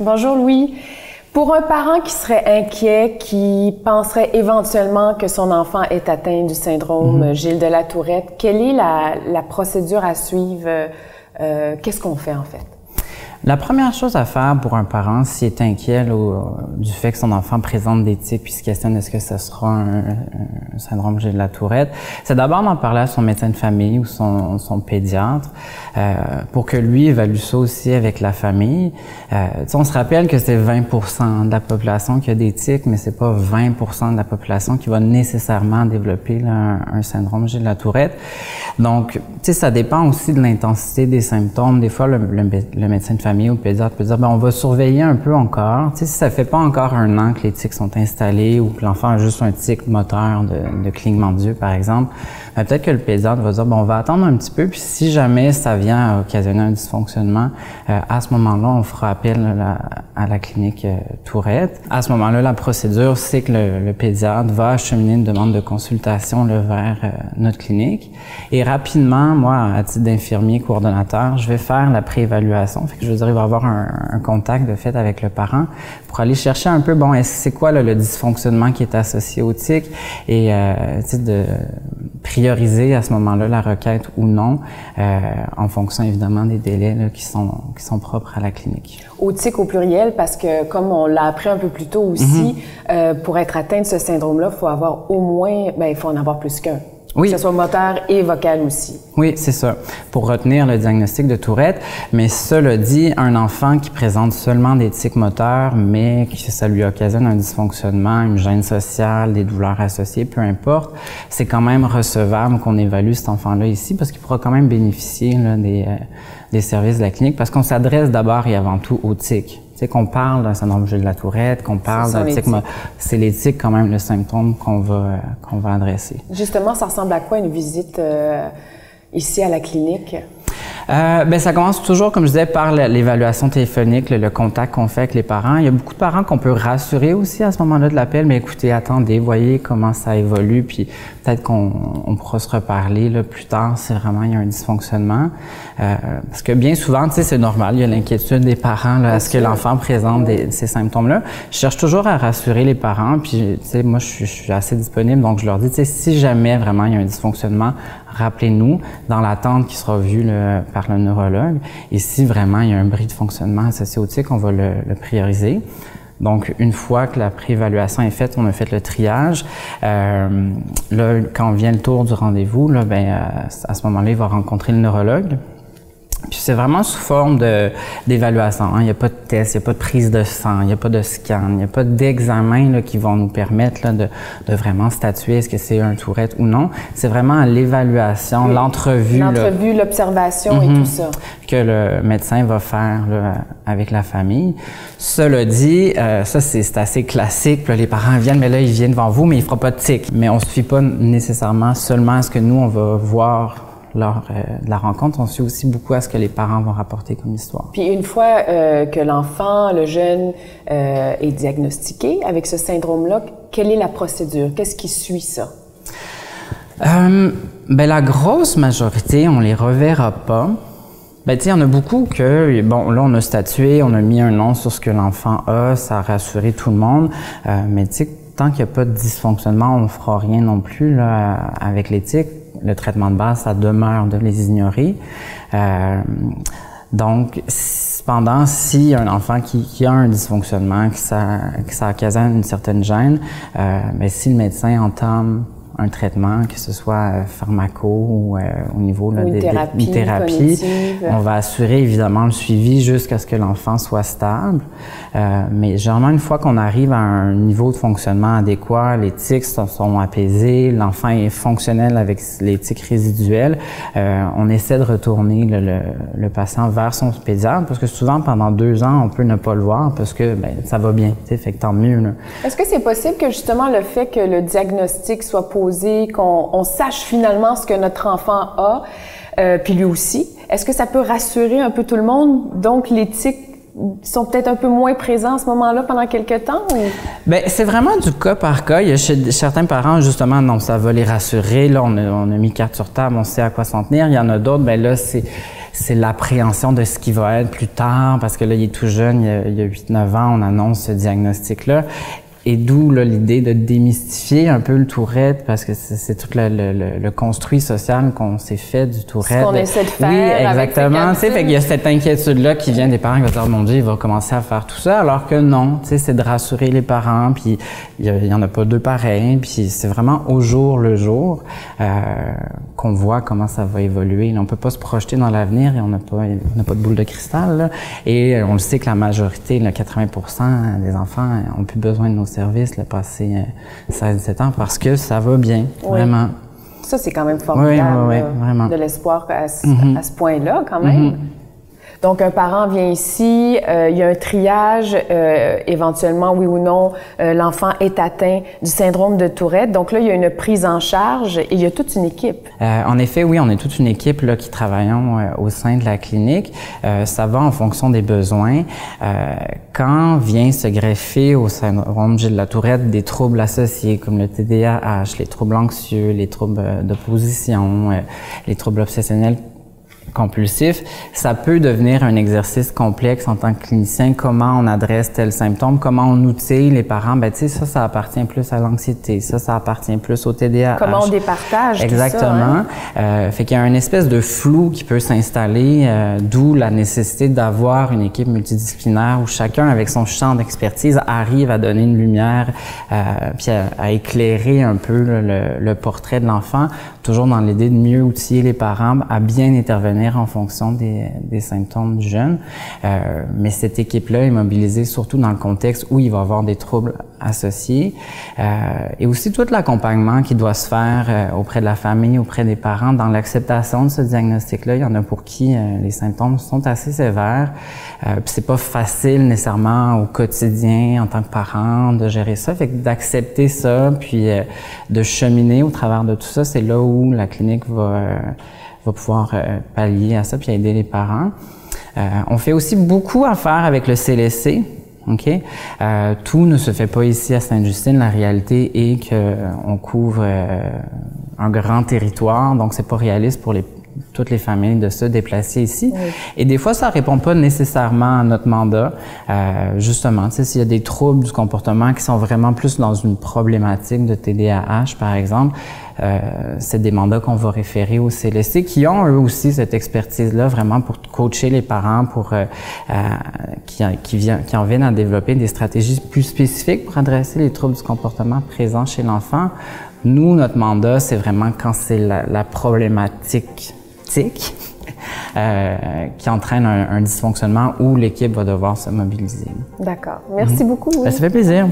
Bonjour Louis. Pour un parent qui serait inquiet, qui penserait éventuellement que son enfant est atteint du syndrome Gilles de la Tourette, quelle est la procédure à suivre? Qu'est-ce qu'on fait en fait? La première chose à faire pour un parent, s'il est inquiet du fait que son enfant présente des tics puis se questionne est-ce que ce sera un syndrome Gilles de la Tourette, c'est d'abord d'en parler à son médecin de famille ou son pédiatre pour que lui évalue ça aussi avec la famille. On se rappelle que c'est 20% de la population qui a des tics, mais c'est pas 20% de la population qui va nécessairement développer un syndrome Gilles de la Tourette. Donc, ça dépend aussi de l'intensité des symptômes. Des fois, le médecin de famille ou le pédiatre peut dire, on va surveiller un peu encore. Si ça fait pas encore 1 an que les tics sont installés ou que l'enfant a juste un tic moteur de clignement d'yeux, par exemple, peut-être que le pédiatre va dire, on va attendre un petit peu, puis si jamais ça vient à occasionner un dysfonctionnement, à ce moment-là, on fera appel à la clinique Tourette. À ce moment-là, la procédure, c'est que le pédiatre va acheminer une demande de consultation vers notre clinique. Et rapidement, moi, à titre d'infirmier coordonnateur, je vais faire la préévaluation. Fait que je veux dire, il va y avoir un contact de fait avec le parent pour aller chercher un peu, c'est quoi le dysfonctionnement qui est associé au tic et de prioriser à ce moment-là la requête ou non en fonction évidemment des délais qui sont propres à la clinique. Au tic au pluriel parce que comme on l'a appris un peu plus tôt aussi, pour être atteint de ce syndrome-là, il faut avoir au moins, il faut en avoir plus qu'un. Oui. Que ce soit moteur et vocal aussi. Oui, c'est ça, pour retenir le diagnostic de Tourette. Mais cela dit, un enfant qui présente seulement des tics moteurs, mais que ça lui occasionne un dysfonctionnement, une gêne sociale, des douleurs associées, peu importe, c'est quand même recevable qu'on évalue cet enfant-là ici parce qu'il pourra quand même bénéficier des services de la clinique parce qu'on s'adresse d'abord et avant tout aux tics. Qu'on parle d'un syndrome Gilles de la Tourette, qu'on parle d'un tic, c'est les tics quand même le symptôme qu'on va adresser. Justement, ça ressemble à quoi une visite ici à la clinique? Ça commence toujours, comme je disais, par l'évaluation téléphonique, le contact qu'on fait avec les parents. Il y a beaucoup de parents qu'on peut rassurer aussi à ce moment-là de l'appel, mais écoutez, attendez, voyez comment ça évolue, puis peut-être qu'on pourra se reparler plus tard si vraiment il y a un dysfonctionnement. Parce que bien souvent, c'est normal, il y a l'inquiétude des parents à ce que l'enfant présente ces symptômes-là. Je cherche toujours à rassurer les parents, puis moi, je suis assez disponible, donc je leur dis, si jamais vraiment il y a un dysfonctionnement, rappelez-nous dans l'attente qui sera vue par le neurologue. Et si vraiment il y a un bris de fonctionnement associé au tic, on va le prioriser. Donc, une fois que la préévaluation est faite, on a fait le triage. Quand vient le tour du rendez-vous, à ce moment-là, il va rencontrer le neurologue. Puis c'est vraiment sous forme d'évaluation. Il n'y a pas de test, il n'y a pas de prise de sang, il n'y a pas de scan, il n'y a pas d'examen qui vont nous permettre de vraiment statuer est-ce que c'est un Tourette ou non. C'est vraiment l'évaluation, l'entrevue. L'entrevue, l'observation et tout ça. Que le médecin va faire avec la famille. Cela dit, ça c'est assez classique. Puis là, les parents viennent, mais là ils viennent devant vous, mais il ne fera pas de tic. Mais on ne se fie pas nécessairement seulement à ce que nous on va voir lors de la rencontre, on suit aussi beaucoup à ce que les parents vont rapporter comme histoire. Puis une fois que l'enfant, le jeune, est diagnostiqué avec ce syndrome-là, quelle est la procédure? Qu'est-ce qui suit ça? La grosse majorité, on les reverra pas. Il y en a beaucoup que, là, on a statué, on a mis un nom sur ce que l'enfant a, ça a rassuré tout le monde, mais tant qu'il n'y a pas de dysfonctionnement, on ne fera rien non plus avec les tics. Le traitement de base, ça demeure de les ignorer. Donc, cependant, s'il y a un enfant qui a un dysfonctionnement, que ça occasionne une certaine gêne, si le médecin entame un traitement, que ce soit pharmaco ou au niveau une thérapie, on va assurer évidemment le suivi jusqu'à ce que l'enfant soit stable. Mais généralement, une fois qu'on arrive à un niveau de fonctionnement adéquat, les tics sont apaisés, l'enfant est fonctionnel avec les tics résiduels, on essaie de retourner le patient vers son pédiatre parce que souvent, pendant 2 ans, on peut ne pas le voir parce que ça va bien, fait que tant mieux. Est-ce que c'est possible que justement le fait que le diagnostic soit posé, qu'on sache finalement ce que notre enfant a, puis lui aussi, est-ce que ça peut rassurer un peu tout le monde? Donc, les tics sont peut-être un peu moins présents à ce moment-là pendant quelques temps? Ou? C'est vraiment du cas par cas. Il y a chez certains parents, justement, non, ça va les rassurer. Là, on a mis carte sur table, on sait à quoi s'en tenir. Il y en a d'autres, là, c'est l'appréhension de ce qui va être plus tard, parce que là, il est tout jeune, il y a 8-9 ans, on annonce ce diagnostic-là. Et d'où l'idée de démystifier un peu le Tourette, parce que c'est tout le construit social qu'on s'est fait du Tourette. Ce qu'on essaie de faire. Oui, exactement. Tu sais, fait qu'il y a cette inquiétude-là qui vient des parents qui vont dire, mon Dieu, il va commencer à faire tout ça, alors que non, tu sais, c'est de rassurer les parents, puis il y en a pas deux pareils, puis c'est vraiment au jour le jour qu'on voit comment ça va évoluer. Là, on peut pas se projeter dans l'avenir et on n'a pas de boule de cristal, là. Et on le sait que la majorité, là, 80% des enfants ont plus besoin de nos services le passé 16-17 ans parce que ça va bien, vraiment. Ça, c'est quand même formidable, oui, vraiment. De l'espoir à ce point-là, quand même. Donc, un parent vient ici, il y a un triage, éventuellement, oui ou non, l'enfant est atteint du syndrome de Tourette. Donc là, il y a une prise en charge et il y a toute une équipe. En effet, oui, on est toute une équipe là, qui travaillons au sein de la clinique. Ça va en fonction des besoins. Quand vient se greffer au syndrome de la Tourette des troubles associés comme le TDAH, les troubles anxieux, les troubles d'opposition, les troubles obsessionnels compulsif, ça peut devenir un exercice complexe en tant que clinicien. Comment on adresse tel symptôme, comment on outille les parents. Ben, tu sais, ça appartient plus à l'anxiété, ça appartient plus au TDAH. Comment on départage exactement. Tout ça, hein? Fait qu'il y a une espèce de flou qui peut s'installer, d'où la nécessité d'avoir une équipe multidisciplinaire où chacun, avec son champ d'expertise, arrive à donner une lumière, puis à éclairer un peu le portrait de l'enfant, toujours dans l'idée de mieux outiller les parents à bien intervenir en fonction des symptômes du jeune. Mais cette équipe-là est mobilisée surtout dans le contexte où il va y avoir des troubles associés. Et aussi tout l'accompagnement qui doit se faire auprès de la famille, auprès des parents dans l'acceptation de ce diagnostic-là. Il y en a pour qui les symptômes sont assez sévères. Puis c'est pas facile nécessairement au quotidien en tant que parent de gérer ça. Fait que d'accepter ça, puis de cheminer au travers de tout ça, c'est là où la clinique va pouvoir pallier à ça puis aider les parents. On fait aussi beaucoup affaire avec le CLSC. Okay? Tout ne se fait pas ici à Sainte-Justine. La réalité est qu'on couvre un grand territoire, donc c'est pas réaliste pour toutes les familles de se déplacer ici. Oui. Et des fois, ça répond pas nécessairement à notre mandat. Justement, tu sais, s'il y a des troubles du comportement qui sont vraiment plus dans une problématique de TDAH, par exemple, c'est des mandats qu'on va référer au CLSC qui ont eux aussi cette expertise-là vraiment pour coacher les parents, pour qui en viennent à développer des stratégies plus spécifiques pour adresser les troubles du comportement présents chez l'enfant. Nous, notre mandat, c'est vraiment quand c'est la problématique qui entraîne un dysfonctionnement où l'équipe va devoir se mobiliser. D'accord. Merci beaucoup. Ça fait plaisir.